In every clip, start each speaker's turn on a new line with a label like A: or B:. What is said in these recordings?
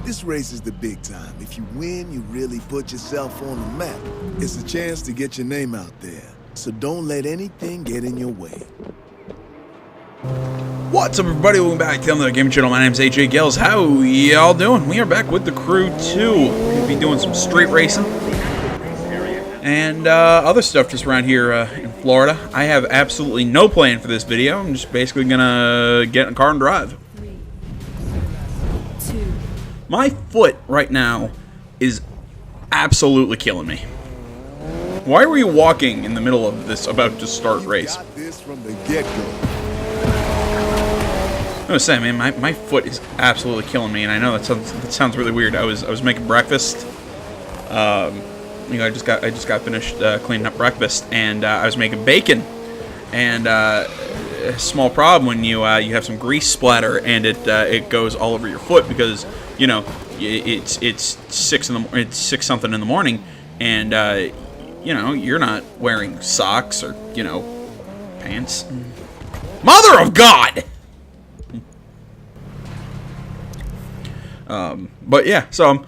A: This race is the big time. If you win, you really put yourself on the map. It's a chance to get your name out there. So don't let anything get in your way.
B: What's up, everybody? Welcome back to another gaming channel. My name's AJ Gills. How y'all doing? We are back with The Crew 2. We're going to be doing some street racing and other stuff just around here in Florida. I have absolutely no plan for this video. I'm just basically going to get in a car and drive. My foot right now is absolutely killing me. Why were you walking in the middle of this about to start race?
A: Got this from the get-go.
B: I was saying, man, my foot is absolutely killing me, and I know that sounds really weird. I was making breakfast. I just got finished cleaning up breakfast, and I was making bacon. And a small problem when you have some grease splatter and it goes all over your foot because you know it's 6 something in the morning, and you know you're not wearing socks or pants. Mother of God! But yeah, so I'm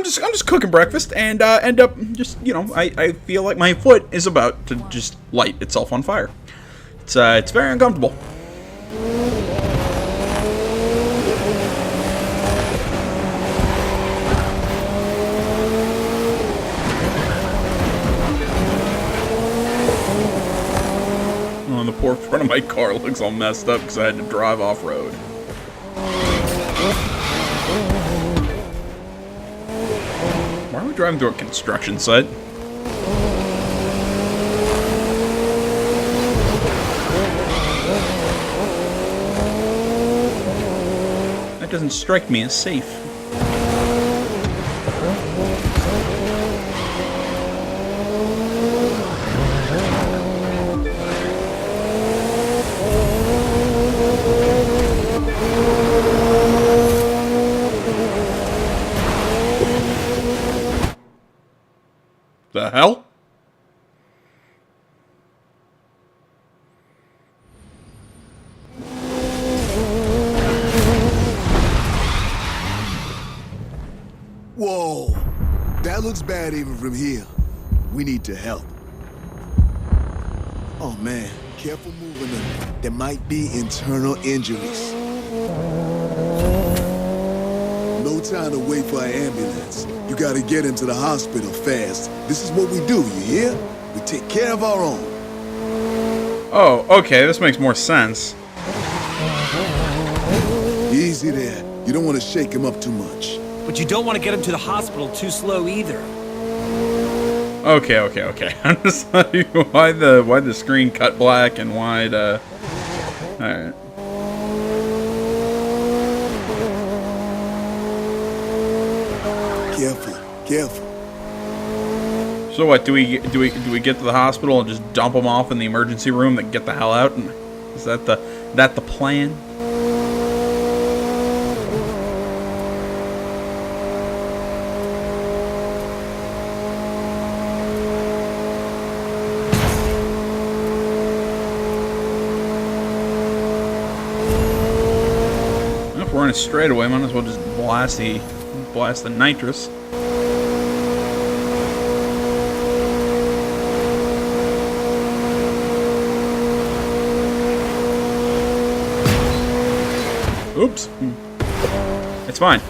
B: just cooking breakfast and end up just I feel like my foot is about to just light itself on fire. It's very uncomfortable. Oh, the poor front of my car looks all messed up because I had to drive off-road. Why are we driving through a construction site? That doesn't strike me as safe. The hell?
A: Whoa, that looks bad even from here. We need to help. Oh man, careful moving them. There might be internal injuries. No time to wait for an ambulance. You gotta get him to the hospital fast. This is what we do, you hear? We take care of our own.
B: Oh, okay, this makes more sense.
A: Easy there. You don't want to shake him up too much.
C: But you don't want to get him to the hospital too slow either.
B: Okay. I'm just like, why the screen cut black and why the... Alright.
A: Careful.
B: So what, do we get to the hospital and just dump them off in the emergency room and get the hell out? And is that the plan? If we're in a straightaway, might as well just blast the nitrous. Oops. It's fine.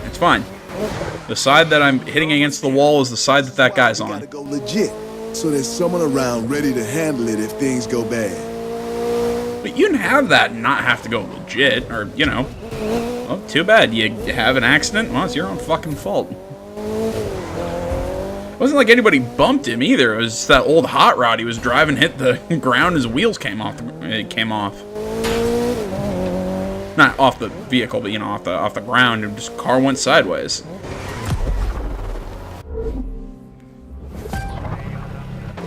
B: The side that I'm hitting against the wall is the side that guy's on.
A: Gotta go legit, so there's someone around ready to handle it if things go bad.
B: But you can have that and not have to go legit, or, well, too bad. You have an accident, well, it's your own fucking fault. It wasn't like anybody bumped him either. It was that old hot rod he was driving hit the ground, his wheels came off. Not off the vehicle, but off the ground, and just car went sideways.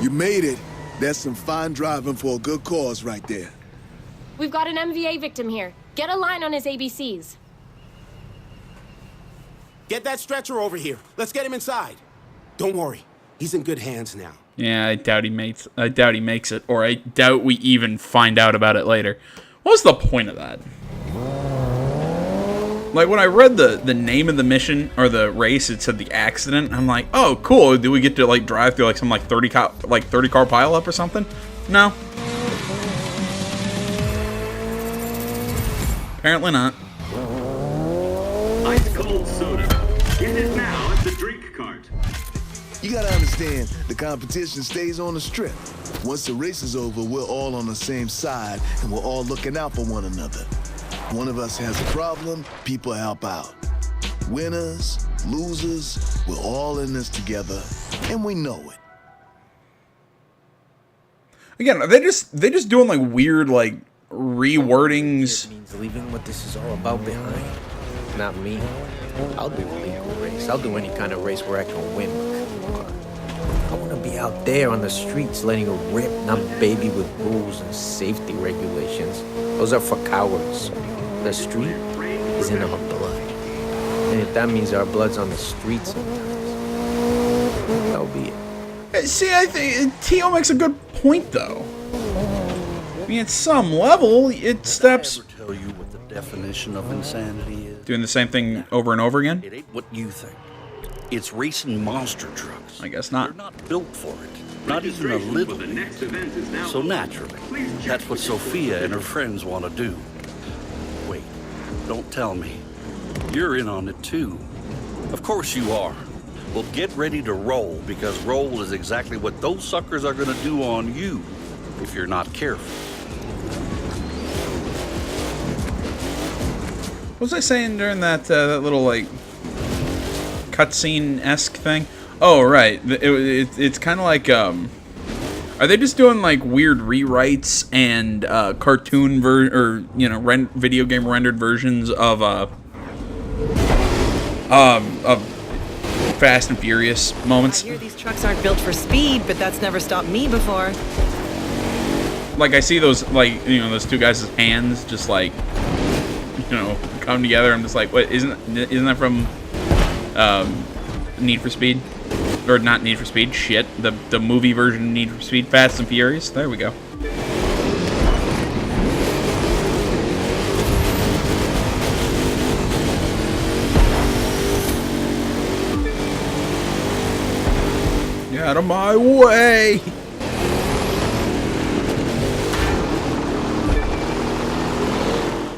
A: You made it. That's some fine driving for a good cause right there.
D: We've got an MVA victim here. Get a line on his ABCs.
E: Get that stretcher over here. Let's get him inside. Don't worry. He's in good hands now.
B: Yeah, I doubt he makes it, or I doubt we even find out about it later. What was the point of that? Like, when I read the name of the mission, or the race, it said the accident. I'm like, oh, cool. Do we get to, like, drive through, like, some, like, 30 car pileup or something? No. Apparently not.
F: Ice cold soda. Get it now at the drink cart.
A: You gotta understand, the competition stays on the strip. Once the race is over, we're all on the same side, and we're all looking out for one another. One of us has a problem, people help out. Winners, losers, we're all in this together, and we know it.
B: Again, are they just doing, like, weird, like, rewordings?
G: It means leaving what this is all about behind. Not me. I'll do a legal race. I'll do any kind of race where I can win. I want to be out there on the streets letting it rip, not baby with rules and safety regulations. Those are for cowards. The street is in our blood. And if that means our blood's on the street sometimes, that'll be it.
B: See, I think T.O. makes a good point, though. I mean, at some level, it steps...
H: Did I ever tell you what the definition of insanity is?
B: Doing the same thing over and over again?
H: It ain't what you think. It's racing monster trucks.
B: I guess not.
H: They're not built for it. Not even a little bit. So naturally, that's what Sophia and her friends want to do. Wait, don't tell me. You're in on it too. Of course you are. Well, get ready to roll, because roll is exactly what those suckers are going to do on you if you're not careful.
B: What was I saying during that little, like, cutscene-esque thing? Oh, right. It's kind of like, are they just doing, like, weird rewrites and cartoon video game rendered versions of Fast and Furious moments?
I: I hear these trucks aren't built for speed, but that's never stopped me before.
B: Like, I see those, like, those two guys' hands just, like, come together. I'm just like, what, isn't that from Need for Speed? Or not Need for Speed, shit. The movie version of Need for Speed, Fast and Furious. There we go. Get out of my way!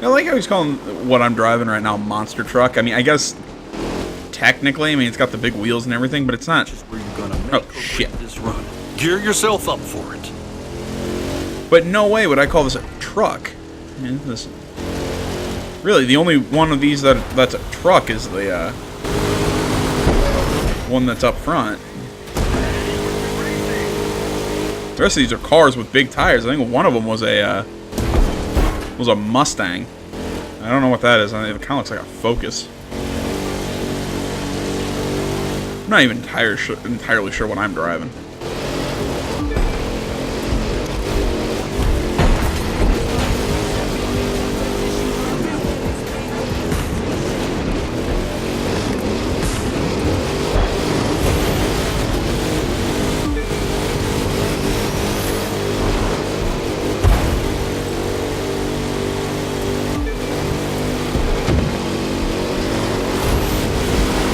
B: I like how he's calling what I'm driving right now a monster truck. I mean, I guess technically, it's got the big wheels and everything, but it's not.
H: Where you're gonna make
B: Oh shit!
H: This run. Gear yourself up for it.
B: But no way would I call this a truck. Really, the only one of these that's a truck is the one that's up front. The rest of these are cars with big tires. I think one of them was a Mustang. I don't know what that is. It kind of looks like a Focus. I'm not even entirely sure what I'm driving.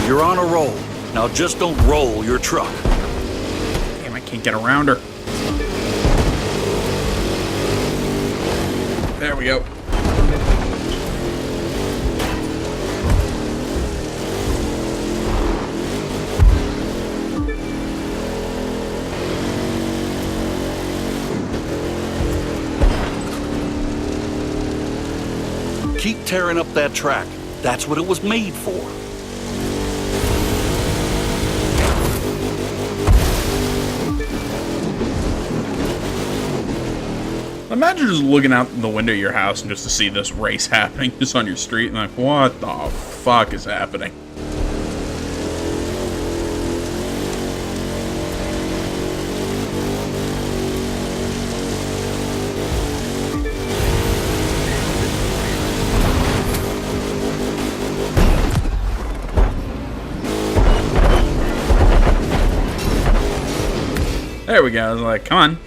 H: You're on a roll. Now just don't roll your truck.
B: Damn, I can't get around her. There we go.
H: Keep tearing up that track. That's what it was made for.
B: Imagine just looking out the window of your house and just to see this race happening just on your street and like, what the fuck is happening? There we go. I was like, come on.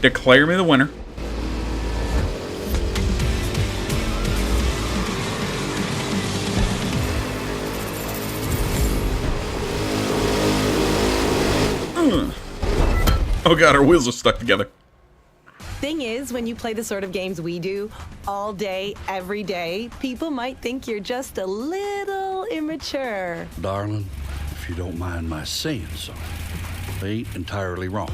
B: Declare me the winner. Oh god, our wheels are stuck together.
I: Thing is, when you play the sort of games we do, all day, every day, people might think you're just a little immature.
H: Darling, if you don't mind my saying so, they ain't entirely wrong.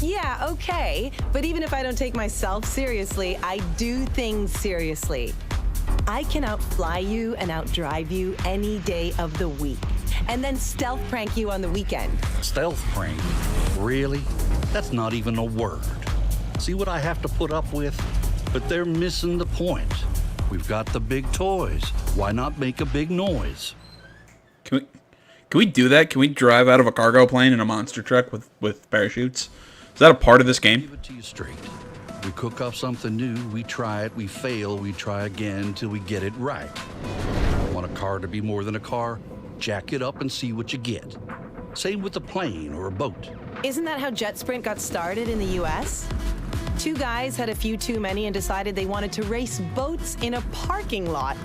I: Yeah, okay. But even if I don't take myself seriously, I do things seriously. I can outfly you and outdrive you any day of the week. And then stealth prank you on the weekend.
H: Stealth prank? Really? That's not even a word. See what I have to put up with? But they're missing the point. We've got the big toys. Why not make a big noise?
B: Can we do that? Can we drive out of a cargo plane in a monster truck with parachutes? Is that a part of this game?
H: Give it to you straight. We cook up something new, we try it, we fail, we try again till we get it right. Want a car to be more than a car? Jack it up and see what you get. Same with a plane or a boat.
I: Isn't that how Jet Sprint got started in the US? Two guys had a few too many and decided they wanted to race boats in a parking lot.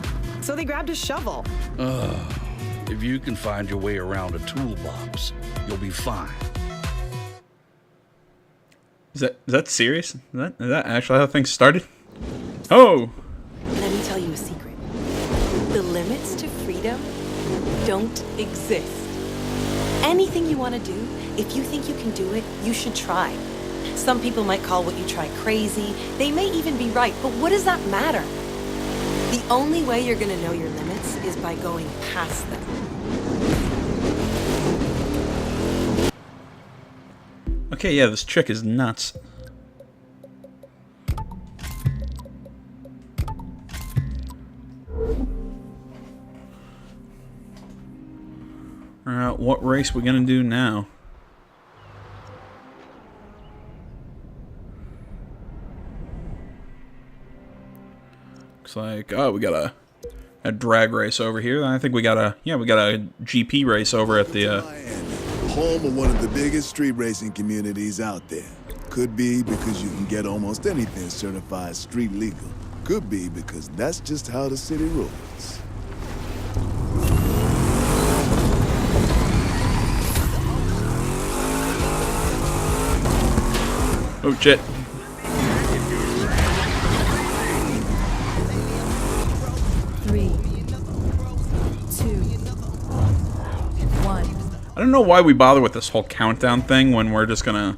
I: So they grabbed a shovel.
H: If you can find your way around a toolbox, you'll be fine.
B: Is that serious? Is that actually how things started? Oh!
I: Let me tell you a secret. The limits to freedom don't exist. Anything you want to do, if you think you can do it, you should try. Some people might call what you try crazy. They may even be right, but what does that matter? The only way you're going to know your limits is by going past them.
B: Okay, yeah, this trick is nuts. Alright, what race we gonna do now? Looks like, oh, we got a drag race over here. I think we got a GP race over at the
A: Home of one of the biggest street racing communities out there. Could be because you can get almost anything certified street legal. Could be because that's just how the city rolls.
B: oh shit. I don't know why we bother with this whole countdown thing when we're just gonna...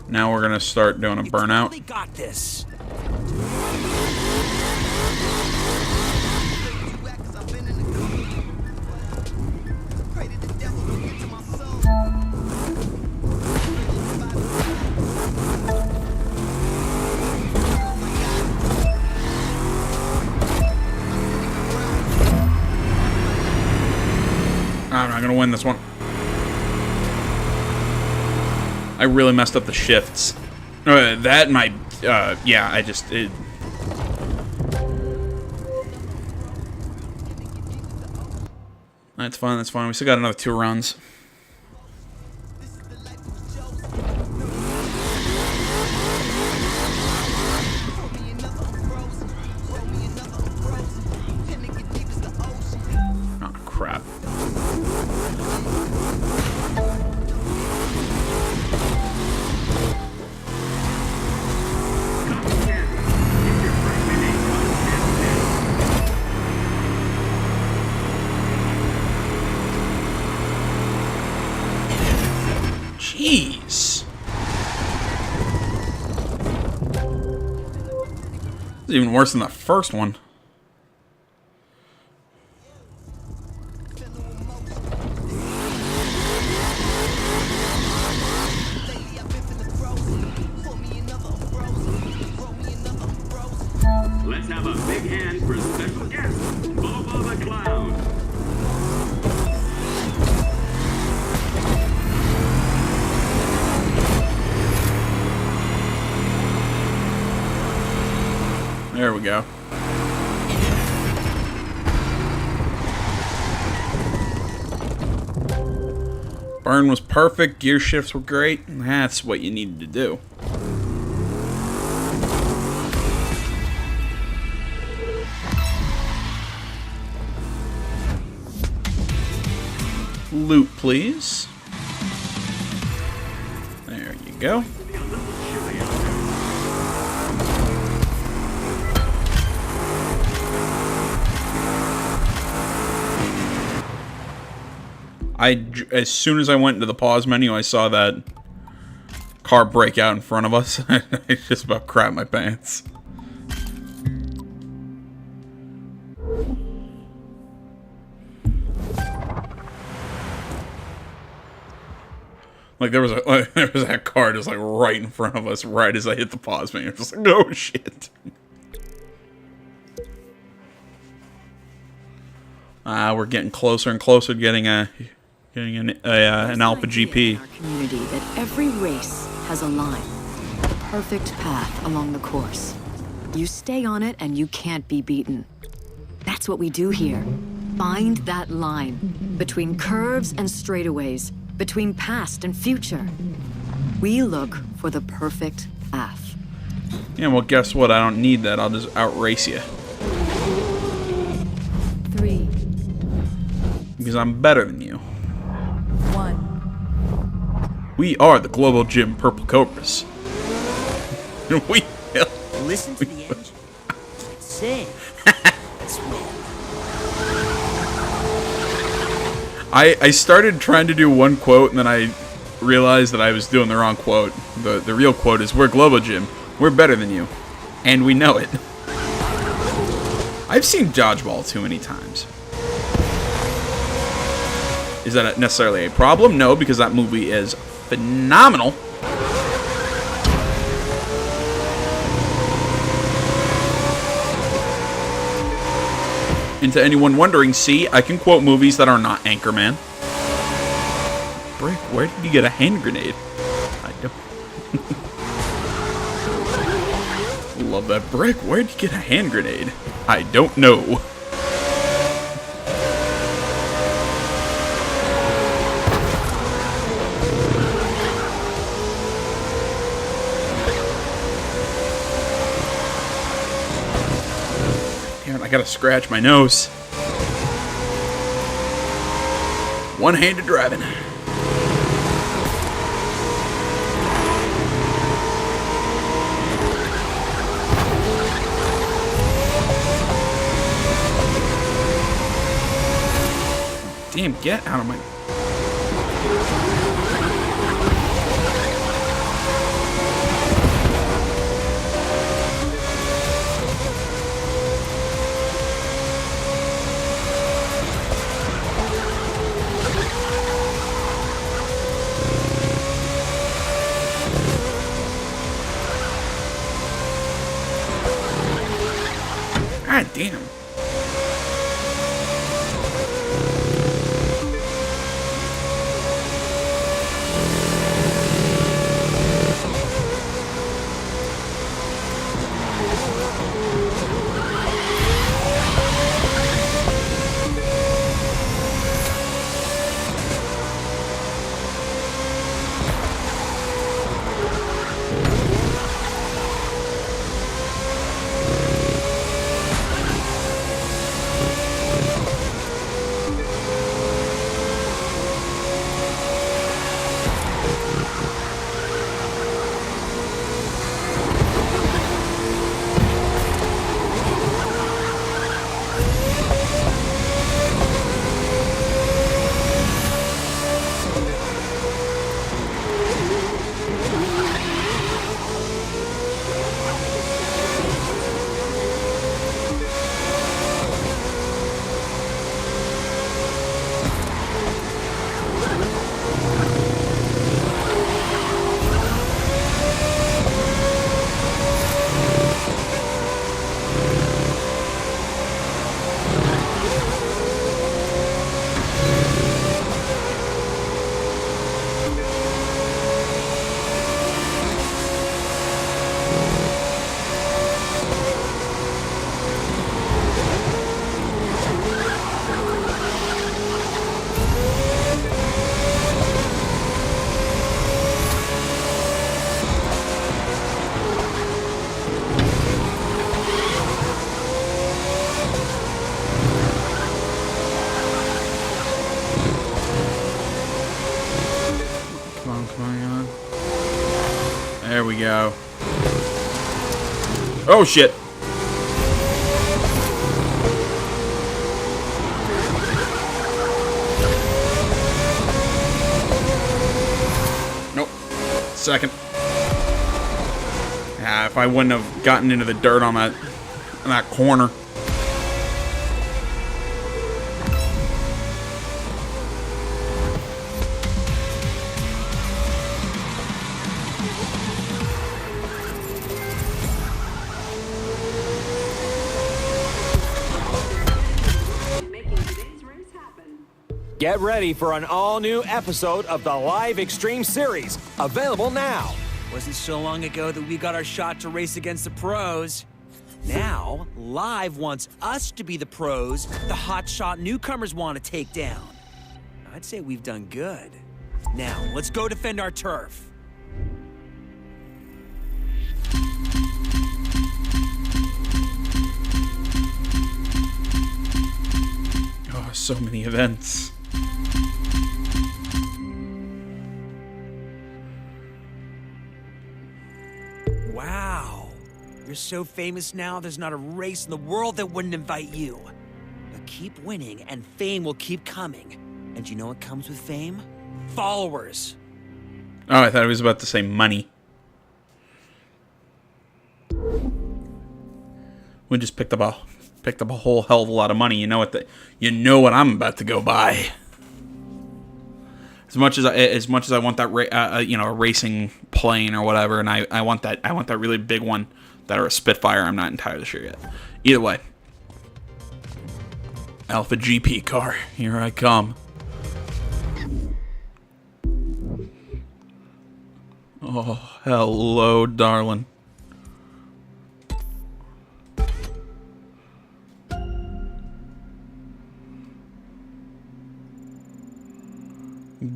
B: Now we're gonna start doing a burnout.
C: Totally got this.
B: I'm not gonna win this one. I really messed up the shifts. That and my, yeah, I just... That's fine, that's fine. We still got another 2 runs. Oh, crap. Jeez. It's even worse than the first one.
F: Let's have a big hand for special guest, Boba the Clown.
B: There we go. Burn was perfect, gear shifts were great. That's what you needed to do. Loot, please. There go. As soon as I went into the pause menu, I saw that car break out in front of us. I just about crapped my pants. Like there was that car just like right in front of us, right as I hit the pause menu. I was like, oh shit. We're getting closer and closer to getting an Alpha GP.
J: In our community that every race has a line, a perfect path along the course. You stay on it and you can't be beaten. That's what we do here. Find that line between curves and straightaways, between past and future. We look for the perfect path.
B: Yeah, well, guess what? I don't need that. I'll just outrace you.
J: 3,
B: because I'm better than you.
J: 1.
B: We are the Global Gym Purple Cobras. We
K: listen to the engine. Sing. Swear.
B: I started trying to do one quote, and then I realized that I was doing the wrong quote. The real quote is, we're Global Gym. We're better than you. And we know it. I've seen Dodgeball too many times. Is that necessarily a problem? No, because that movie is phenomenal. And to anyone wondering, see, I can quote movies that are not Anchorman. Brick, where did you get a hand grenade? I don't... Love that. Brick, where did you get a hand grenade? I don't know. Damn it, I gotta scratch my nose. One-handed driving. Damn, get out of my... God damn. Come on. There we go. Oh, shit. Nope. Second. Yeah, if I wouldn't have gotten into the dirt on that corner.
C: Get ready for an all-new episode of the Live Extreme Series, available now. Wasn't so long ago that we got our shot to race against the pros. Now, Live wants us to be the pros the hotshot newcomers want to take down. I'd say we've done good. Now, let's go defend our turf.
B: Oh, so many events.
C: Wow. You're so famous now, there's not a race in the world that wouldn't invite you. But keep winning, and fame will keep coming. And you know what comes with fame? Followers.
B: Oh, I thought he was about to say money. We just picked up a whole hell of a lot of money. You know what I'm about to go buy. As much as I want that a racing plane or whatever, and I want that really big one, that or a Spitfire. I'm not entirely sure yet. Either way, Alpha GP car, here I come. Oh, hello, darling.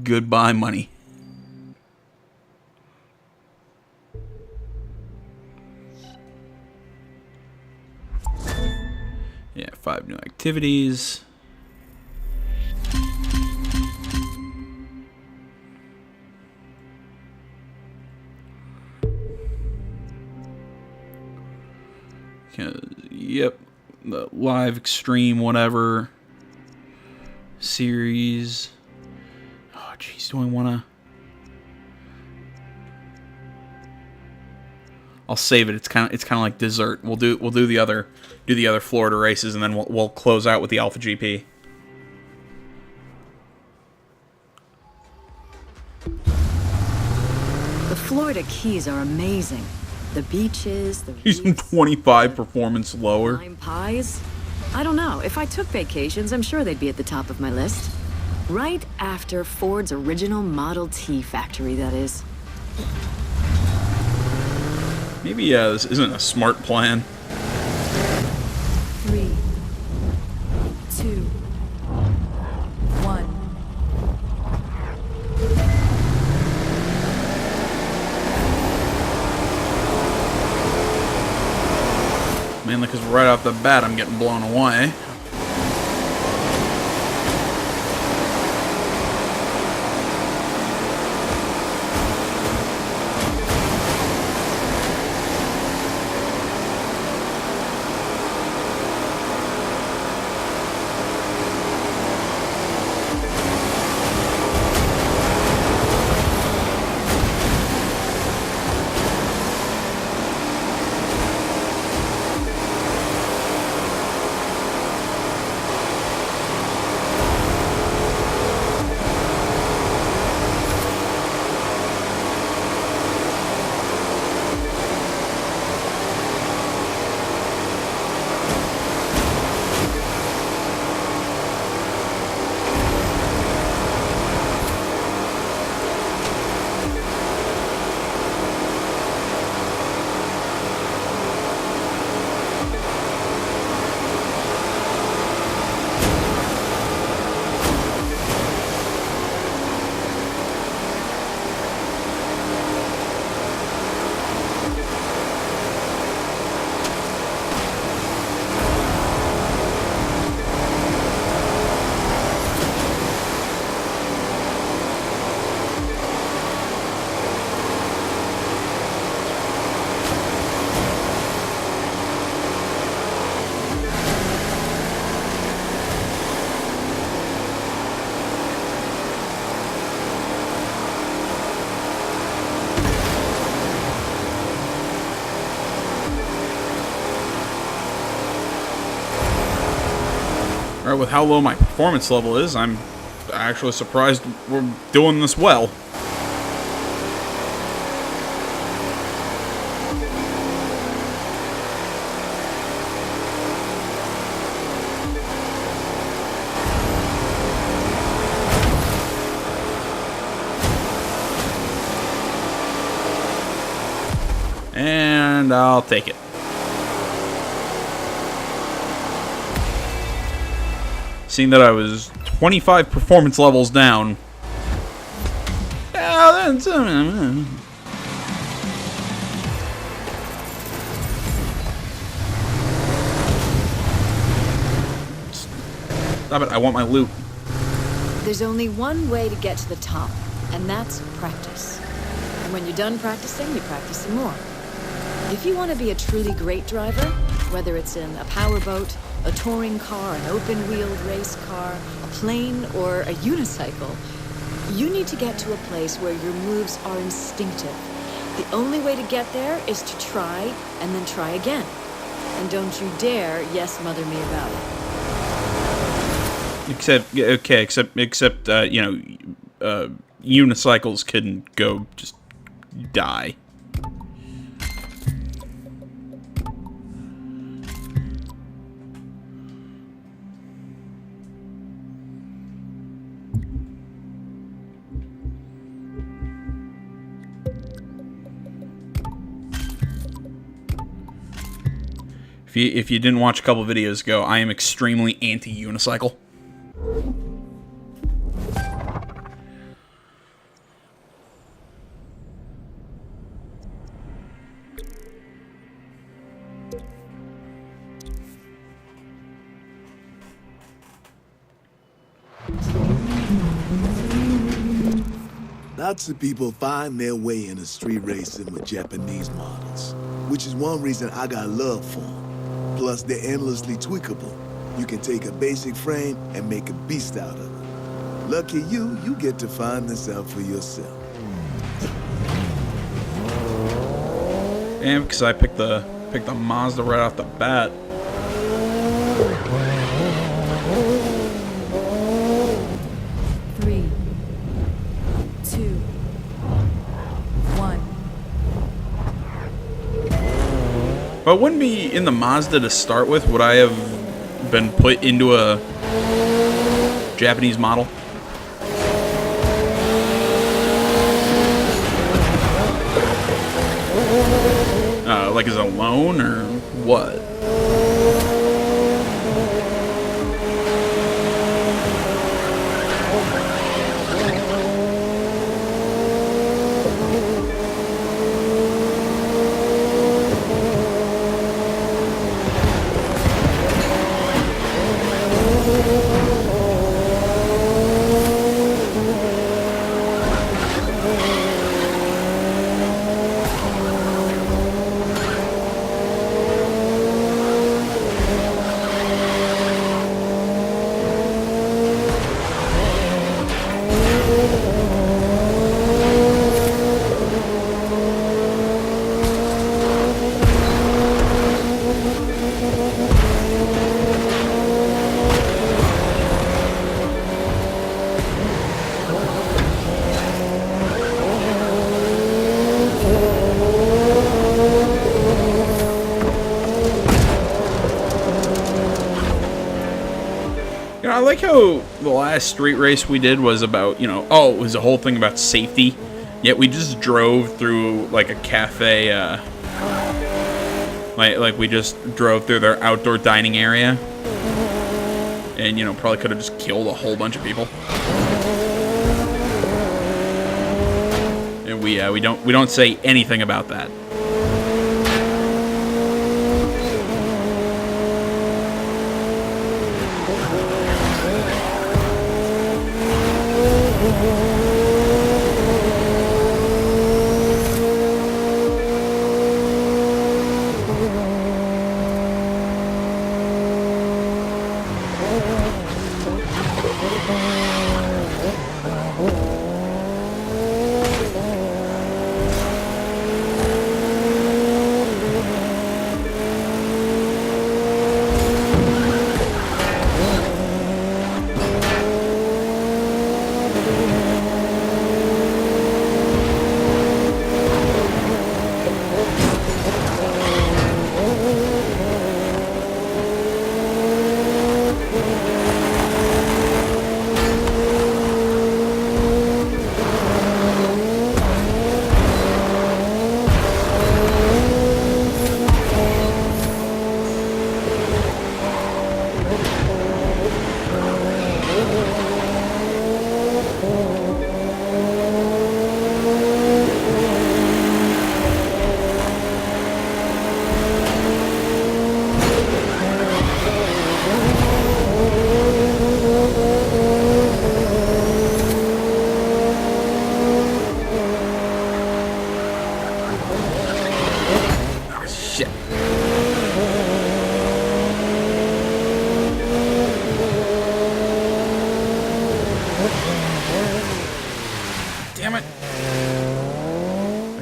B: Goodbye, money. Yeah, 5 new activities. Yep, the Live Extreme whatever series. Oh, jeez, do I want to? I'll save it. It's kind of like dessert. We'll do the other Florida races, and then we'll close out with the Alpha GP.
J: The Florida Keys are amazing. The beaches, the
B: Using 25 performance lower.
J: lime pies. I don't know. If I took vacations, I'm sure they'd be at the top of my list. Right after Ford's original Model T factory, that is.
B: Maybe this isn't a smart plan.
L: 3, 2, 1.
B: Mainly because right off the bat I'm getting blown away. Alright, with how low my performance level is, I'm actually surprised we're doing this well. And I'll take it. Seeing that I was 25 performance levels down. Stop it, I want my loot.
J: There's only one way to get to the top, and that's practice. And when you're done practicing, you practice some more. If you want to be a truly great driver, whether it's in a powerboat, a touring car, an open-wheeled race car, a plane, or a unicycle, you need to get to a place where your moves are instinctive. The only way to get there is to try and then try again. And don't you dare yes mother me about it.
B: Except you know, unicycles can go just die. If you didn't watch a couple videos ago, I am extremely anti-unicycle.
A: Lots of people find their way into street racing with Japanese models, which is one reason I got love for them. Plus, they're endlessly tweakable. You can take a basic frame and make a beast out of it. Lucky you, you get to find this out for yourself.
B: And because I picked the Mazda right off the bat.
L: Three, two, one.
B: If I wouldn't be in the Mazda to start with, would I have been put into a Japanese model? Like as a loan or what? I like how the last street race we did was about, you know, it was a whole thing about safety, yet we just drove through, like, a cafe, like we just drove through their outdoor dining area, and, you know, probably could have just killed a whole bunch of people. And we don't say anything about that.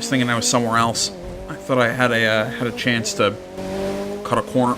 B: Thinking I was somewhere else. I thought I had a chance to cut a corner.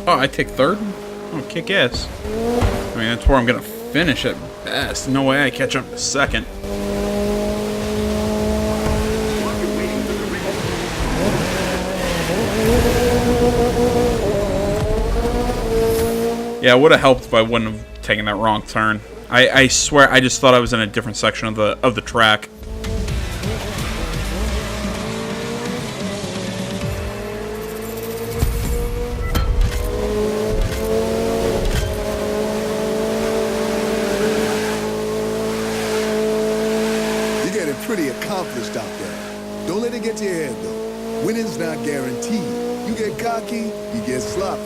B: Oh, I take third? Oh, kick ass. I mean, that's where I'm gonna finish at best. No way I catch up to second. Yeah, it would have helped if I wouldn't have taken that wrong turn. I swear, I just thought I was in a different section of the track.
A: Pretty accomplished out there. Don't let it get to your head, though. Winning's not guaranteed. You get cocky, you get sloppy.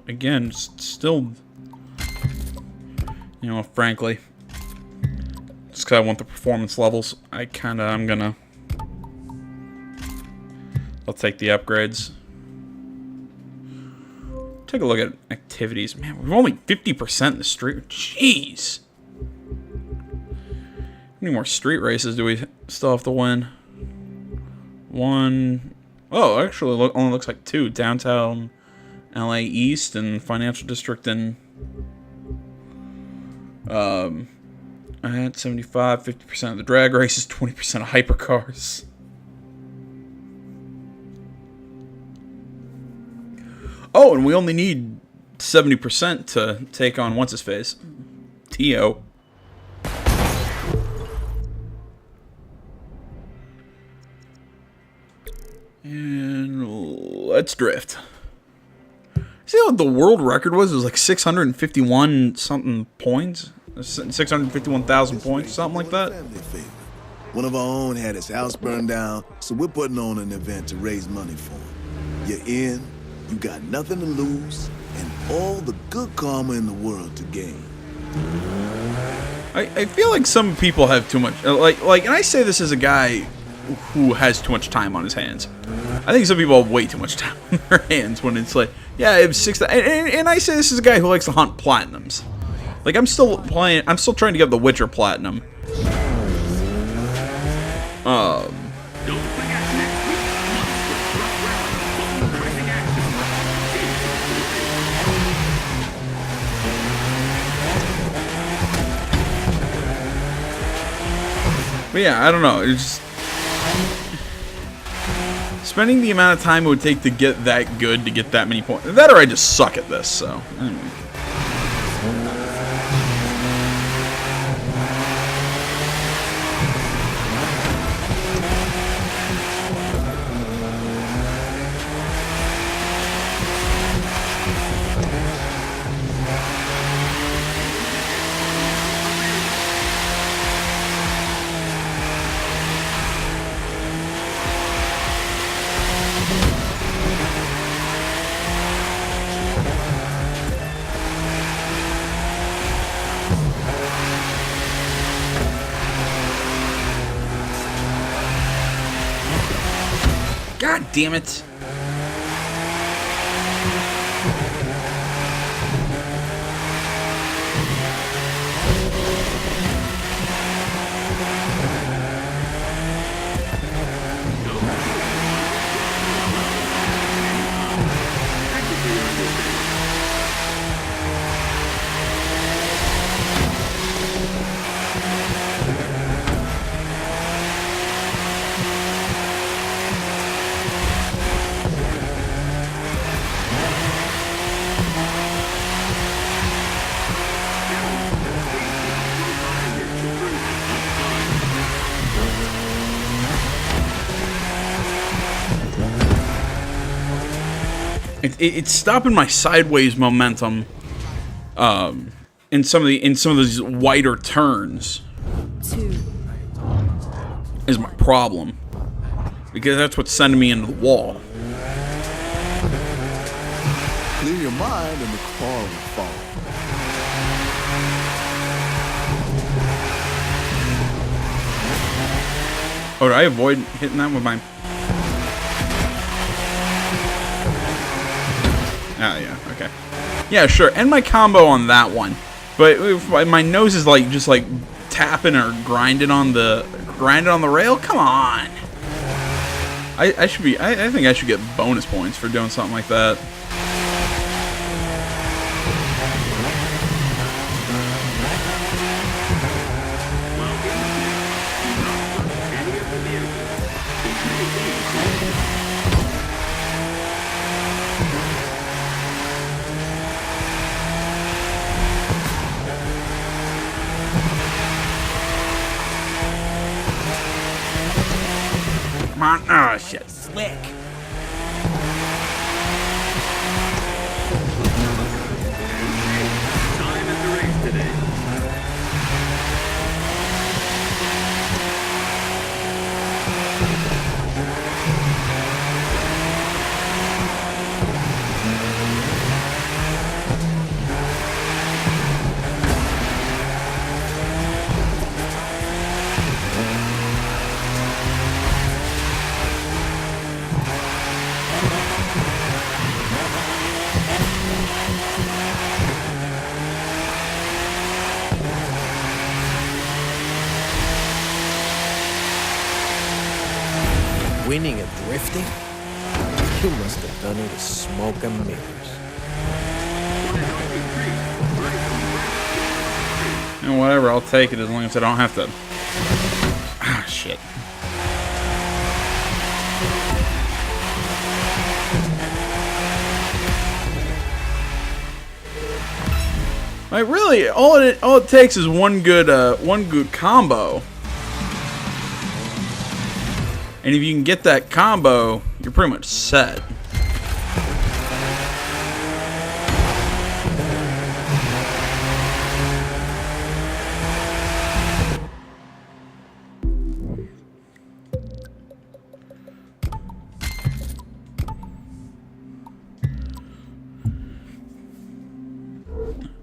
B: Again, still, you know, frankly, just because I want the performance levels, I'm gonna... I'll take the upgrades. Take a look at activities. Man, we're only 50% in the street. Jeez. How many more street races do we still have to win? One. Oh, actually, only looks like two. Downtown LA East and Financial District in at 75, 50% of the drag races, 20% of hypercars. Oh, and we only need 70% to take on what's-his-face? Tio. And let's drift. See what the world record was? It was like 651 something points. 651,000 points, something like that.
A: One of our own had his house burned down, so we're putting on an event to raise money for him. You're in, you got nothing to lose, and all the good karma in the world to gain.
B: I feel like some people have too much, and I say this as a guy who has too much time on his hands. I think some people have way too much time on their hands when it's like, yeah, it was 6. And I say this as a guy who likes to hunt platinums. Like, I'm still trying to get the Witcher platinum. But yeah, I don't know. It's just spending the amount of time it would take to get that good to get that many points. That or I just suck at this. So. Anyway. God damn it. It's stopping my sideways momentum in some of these wider turns.
L: 2
B: is my problem, because that's what's sending me into the wall.
A: Clear your mind and the car will fall.
B: Oh, did I avoid hitting that with my... Oh, yeah, okay. Yeah, sure, and my combo on that one. But if my nose is like just like tapping or grinding on the rail. Come on. I think I should get bonus points for doing something like that. Come on. Oh, shit.
K: Slick.
F: Time at the race today.
G: Winning at drifting? You must have done it with smoke and mirrors.
B: And whatever, I'll take it as long as I don't have to... Ah, shit. Like, really, all it takes is one good combo. And if you can get that combo, you're pretty much set.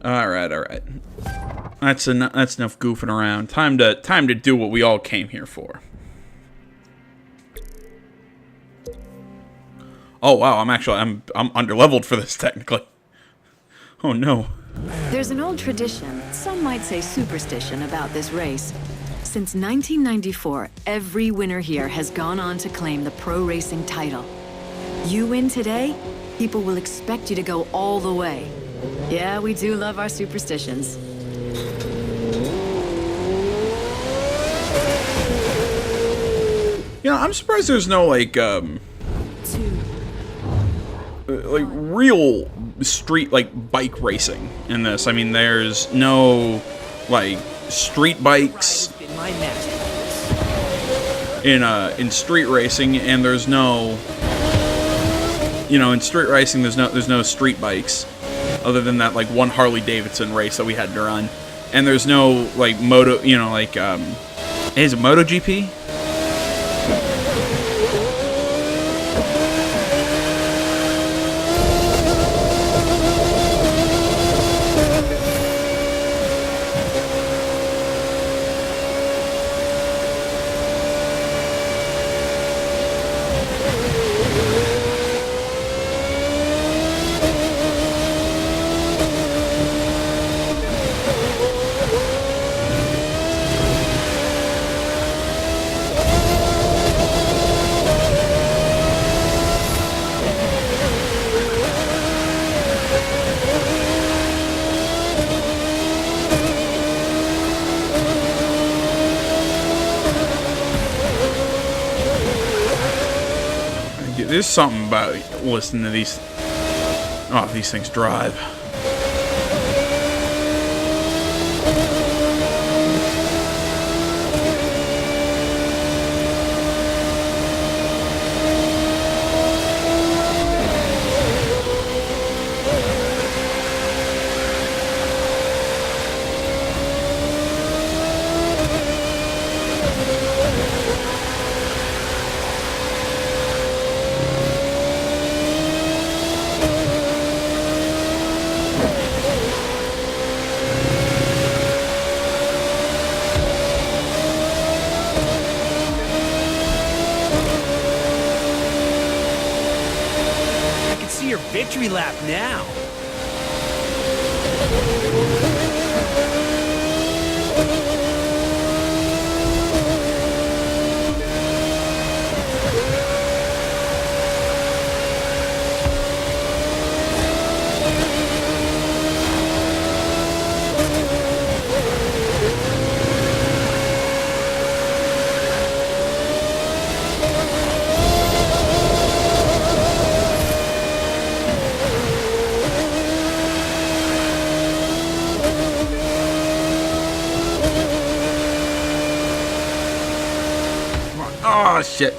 B: All right. That's enough goofing around. Time to do what we all came here for. Oh wow, I'm underleveled for this technically. Oh no.
J: There's an old tradition, some might say superstition, about this race. Since 1994, every winner here has gone on to claim the pro racing title. You win today, people will expect you to go all the way. Yeah, we do love our superstitions.
B: You know, I'm surprised there's no like real street like bike racing in this. I mean, there's no like street bikes in street racing, and there's no, you know, in street racing there's no street bikes other than that like one Harley Davidson race that we had to run, and there's no like moto, you know, like is it MotoGP? There's something about listening to these things drive.
K: Victory lap now.
B: Oh shit.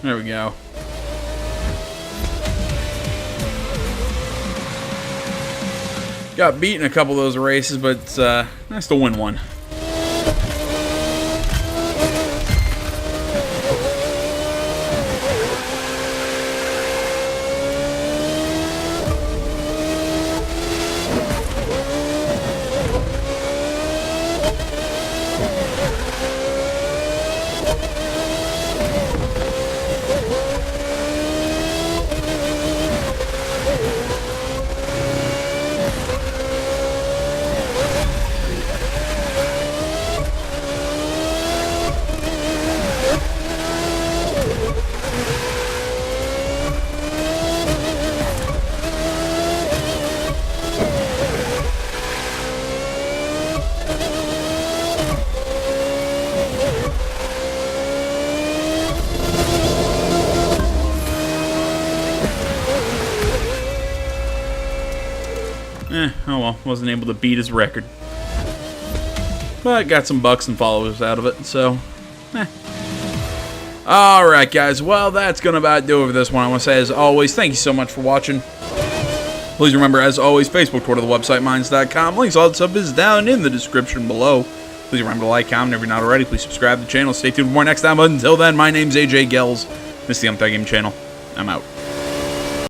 B: There we go. Got beat in a couple of those races, but it's nice to win one. Oh well, wasn't able to beat his record. But got some bucks and followers out of it, so, Alright guys, well that's gonna about do it for this one. I want to say as always, thank you so much for watching. Please remember, as always, Facebook, Twitter, the website, Minds.com. Links, all that stuff is down in the description below. Please remember to like, comment, if you're not already. Please subscribe to the channel. Stay tuned for more next time. But until then, my name's AJ Gells. This is the Unplugged Game Channel. I'm out.